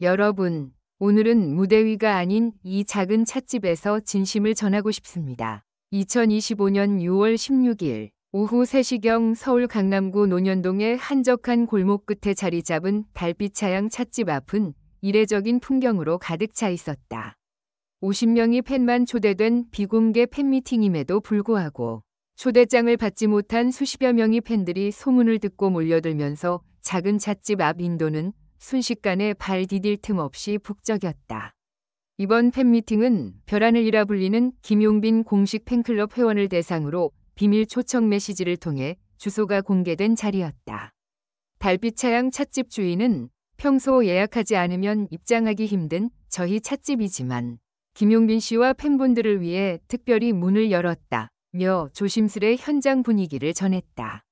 여러분, 오늘은 무대 위가 아닌 이 작은 찻집에서 진심을 전하고 싶습니다. 2025년 6월 16일 오후 3시경 서울 강남구 논현동의 한적한 골목 끝에 자리 잡은 달빛 차양 찻집 앞은 이례적인 풍경으로 가득 차 있었다. 50명이 팬만 초대된 비공개 팬미팅임에도 불구하고 초대장을 받지 못한 수십여 명의 팬들이 소문을 듣고 몰려들면서 작은 찻집 앞 인도는 순식간에 발 디딜 틈 없이 북적였다. 이번 팬미팅은 별하늘이라 불리는 김용빈 공식 팬클럽 회원을 대상으로 비밀 초청 메시지를 통해 주소가 공개된 자리였다. 달빛 차양 찻집 주인은 평소 예약하지 않으면 입장하기 힘든 저희 찻집이지만 김용빈 씨와 팬분들을 위해 특별히 문을 열었다며 조심스레 현장 분위기를 전했다.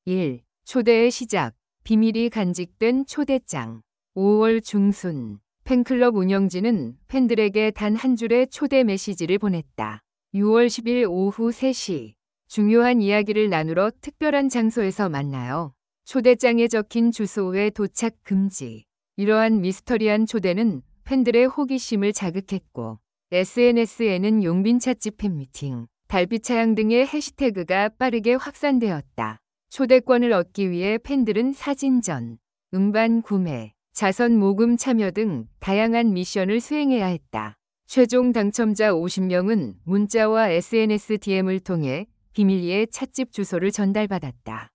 1. 초대의 시작. 비밀이 간직된 초대장. 5월 중순 팬클럽 운영진은 팬들에게 단 한 줄의 초대 메시지를 보냈다. 6월 10일 오후 3시 중요한 이야기를 나누러 특별한 장소에서 만나요. 초대장에 적힌 주소 외 도착 금지. 이러한 미스터리한 초대는 팬들의 호기심을 자극했고 SNS에는 용빈 찻집 팬미팅, 달빛 차양 등의 해시태그가 빠르게 확산되었다. 초대권을 얻기 위해 팬들은 사진전, 음반 구매, 자선 모금 참여 등 다양한 미션을 수행해야 했다. 최종 당첨자 50명은 문자와 SNS DM을 통해 비밀리에 찻집 주소를 전달받았다.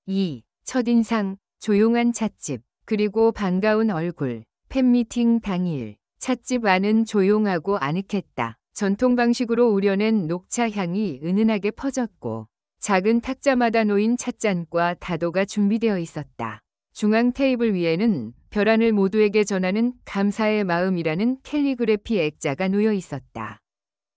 2. 첫인상, 조용한 찻집, 그리고 반가운 얼굴. 팬미팅 당일, 찻집 안은 조용하고 아늑했다. 전통 방식으로 우려낸 녹차 향이 은은하게 퍼졌고 작은 탁자마다 놓인 찻잔과 다도가 준비되어 있었다. 중앙 테이블 위에는 별하늘 모두에게 전하는 감사의 마음이라는 캘리그래피 액자가 놓여 있었다.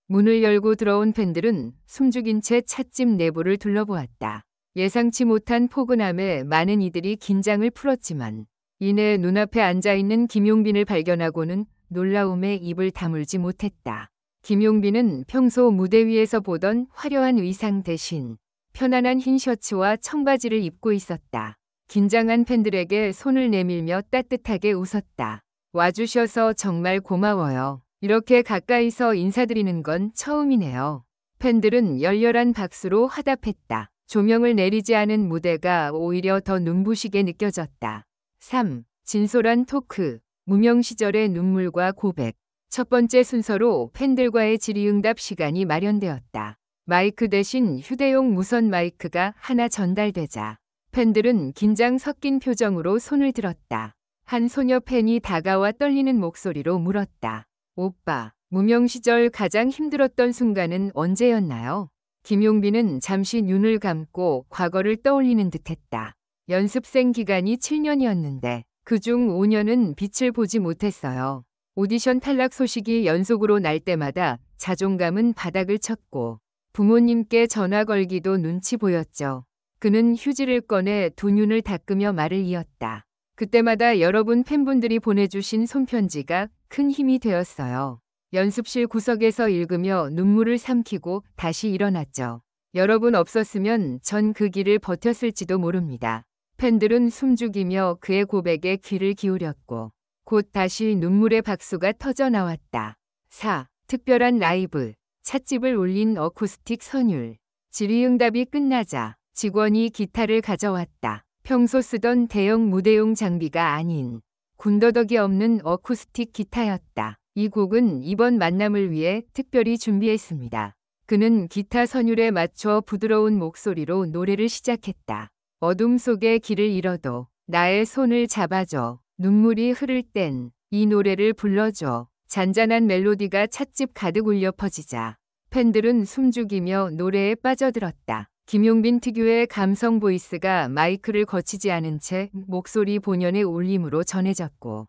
문을 열고 들어온 팬들은 숨죽인 채 찻집 내부를 둘러보았다. 예상치 못한 포근함에 많은 이들이 긴장을 풀었지만 이내 눈앞에 앉아있는 김용빈을 발견하고는 놀라움에 입을 다물지 못했다. 김용빈은 평소 무대 위에서 보던 화려한 의상 대신 편안한 흰 셔츠와 청바지를 입고 있었다. 긴장한 팬들에게 손을 내밀며 따뜻하게 웃었다. 와주셔서 정말 고마워요. 이렇게 가까이서 인사드리는 건 처음이네요. 팬들은 열렬한 박수로 화답했다. 조명을 내리지 않은 무대가 오히려 더 눈부시게 느껴졌다. 3. 진솔한 토크, 무명 시절의 눈물과 고백. 첫 번째 순서로 팬들과의 질의응답 시간이 마련되었다. 마이크 대신 휴대용 무선 마이크가 하나 전달되자 팬들은 긴장 섞인 표정으로 손을 들었다. 한 소녀 팬이 다가와 떨리는 목소리로 물었다. 오빠, 무명 시절 가장 힘들었던 순간은 언제였나요? 김용빈은 잠시 눈을 감고 과거를 떠올리는 듯했다. 연습생 기간이 7년이었는데 그중 5년은 빛을 보지 못했어요. 오디션 탈락 소식이 연속으로 날 때마다 자존감은 바닥을 쳤고 부모님께 전화 걸기도 눈치 보였죠. 그는 휴지를 꺼내 두 눈을 닦으며 말을 이었다. 그때마다 여러분 팬분들이 보내주신 손편지가 큰 힘이 되었어요. 연습실 구석에서 읽으며 눈물을 삼키고 다시 일어났죠. 여러분 없었으면 전 그 길을 버텼을지도 모릅니다. 팬들은 숨죽이며 그의 고백에 귀를 기울였고 곧 다시 눈물의 박수가 터져 나왔다. 4. 특별한 라이브. 찻집을 울린 어쿠스틱 선율. 질의응답이 끝나자 직원이 기타를 가져왔다. 평소 쓰던 대형 무대용 장비가 아닌 군더더기 없는 어쿠스틱 기타였다. 이 곡은 이번 만남을 위해 특별히 준비했습니다. 그는 기타 선율에 맞춰 부드러운 목소리로 노래를 시작했다. 어둠 속에 길을 잃어도 나의 손을 잡아줘. 눈물이 흐를 땐 이 노래를 불러줘. 잔잔한 멜로디가 찻집 가득 울려 퍼지자 팬들은 숨죽이며 노래에 빠져들었다. 김용빈 특유의 감성 보이스가 마이크를 거치지 않은 채 목소리 본연의 울림으로 전해졌고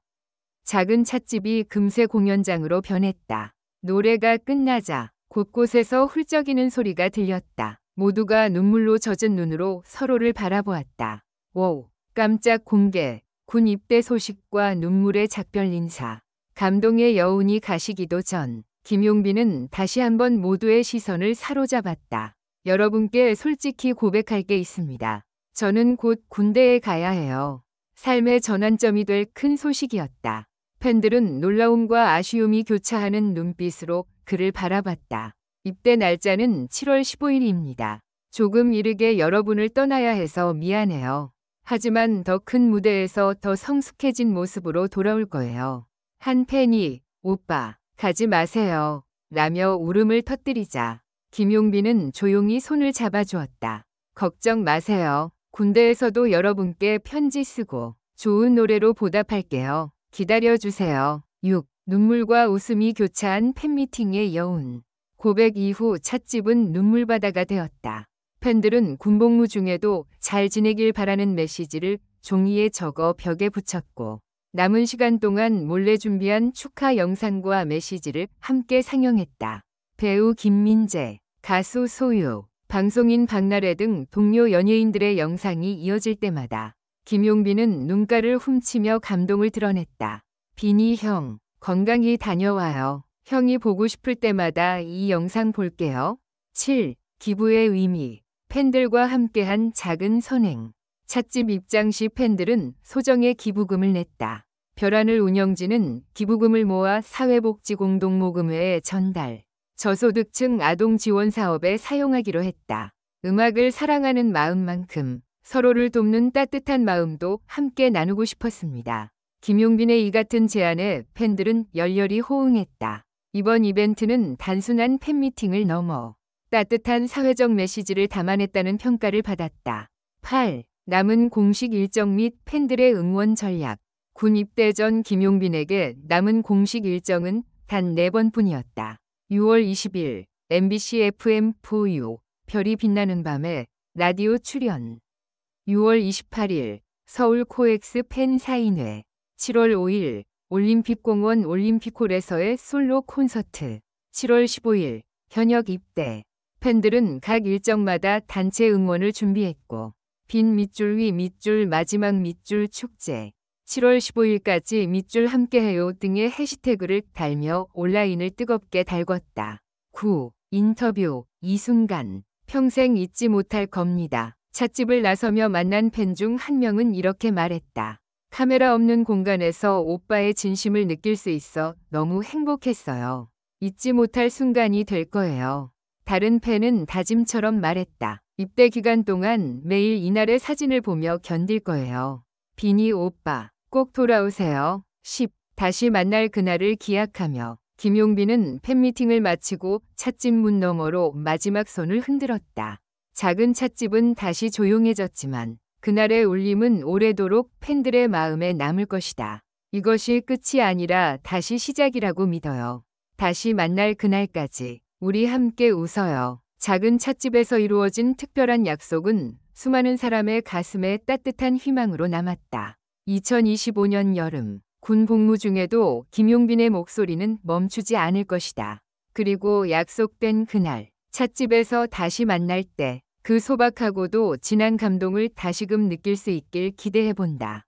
작은 찻집이 금세 공연장으로 변했다. 노래가 끝나자 곳곳에서 훌쩍이는 소리가 들렸다. 모두가 눈물로 젖은 눈으로 서로를 바라보았다. 오, 깜짝 공개, 군 입대 소식과 눈물의 작별 인사. 감동의 여운이 가시기도 전 김용빈은 다시 한번 모두의 시선을 사로잡았다. 여러분께 솔직히 고백할 게 있습니다. 저는 곧 군대에 가야 해요. 삶의 전환점이 될 큰 소식이었다. 팬들은 놀라움과 아쉬움이 교차하는 눈빛으로 그를 바라봤다. 입대 날짜는 7월 15일입니다. 조금 이르게 여러분을 떠나야 해서 미안해요. 하지만 더 큰 무대에서 더 성숙해진 모습으로 돌아올 거예요. 한 팬이 오빠, 가지 마세요. 라며 울음을 터뜨리자 김용빈은 조용히 손을 잡아주었다. 걱정 마세요. 군대에서도 여러분께 편지 쓰고 좋은 노래로 보답할게요. 기다려주세요. 6. 눈물과 웃음이 교차한 팬미팅의 여운. 고백 이후 찻집은 눈물바다가 되었다. 팬들은 군복무 중에도 잘 지내길 바라는 메시지를 종이에 적어 벽에 붙였고 남은 시간 동안 몰래 준비한 축하 영상과 메시지를 함께 상영했다. 배우 김민재, 가수 소유, 방송인 박나래 등 동료 연예인들의 영상이 이어질 때마다 김용빈은 눈가를 훔치며 감동을 드러냈다. 빈이 형, 건강히 다녀와요. 형이 보고 싶을 때마다 이 영상 볼게요. 7. 기부의 의미. 팬들과 함께한 작은 선행. 찻집 입장 시 팬들은 소정의 기부금을 냈다. 별하늘 운영진은 기부금을 모아 사회복지공동모금회에 전달. 저소득층 아동 지원 사업에 사용하기로 했다. 음악을 사랑하는 마음만큼 서로를 돕는 따뜻한 마음도 함께 나누고 싶었습니다. 김용빈의 이 같은 제안에 팬들은 열렬히 호응했다. 이번 이벤트는 단순한 팬미팅을 넘어 따뜻한 사회적 메시지를 담아냈다는 평가를 받았다. 8. 남은 공식 일정 및 팬들의 응원 전략. 군 입대 전 김용빈에게 남은 공식 일정은 단 4번뿐이었다. 6월 20일 MBC FM4U 별이 빛나는 밤에 라디오 출연. 6월 28일 서울 코엑스 팬 사인회. 7월 5일 올림픽공원 올림픽홀에서의 솔로 콘서트. 7월 15일 현역 입대. 팬들은 각 일정마다 단체 응원을 준비했고 빈 밑줄 위 밑줄 마지막 밑줄 축제. 7월 15일까지 밑줄 함께해요 등의 해시태그를 달며 온라인을 뜨겁게 달궜다. 9. 인터뷰. 이 순간 평생 잊지 못할 겁니다. 찻집을 나서며 만난 팬 중 한 명은 이렇게 말했다. 카메라 없는 공간에서 오빠의 진심을 느낄 수 있어 너무 행복했어요. 잊지 못할 순간이 될 거예요. 다른 팬은 다짐처럼 말했다. 입대 기간 동안 매일 이날의 사진을 보며 견딜 거예요. 빈이 오빠, 꼭 돌아오세요. 10. 다시 만날 그날을 기약하며 김용빈은 팬미팅을 마치고 찻집 문 너머로 마지막 손을 흔들었다. 작은 찻집은 다시 조용해졌지만 그날의 울림은 오래도록 팬들의 마음에 남을 것이다. 이것이 끝이 아니라 다시 시작이라고 믿어요. 다시 만날 그날까지 우리 함께 웃어요. 작은 찻집에서 이루어진 특별한 약속은 수많은 사람의 가슴에 따뜻한 희망으로 남았다. 2025년 여름, 군 복무 중에도 김용빈의 목소리는 멈추지 않을 것이다. 그리고 약속된 그날, 찻집에서 다시 만날 때 그 소박하고도 진한 감동을 다시금 느낄 수 있길 기대해본다.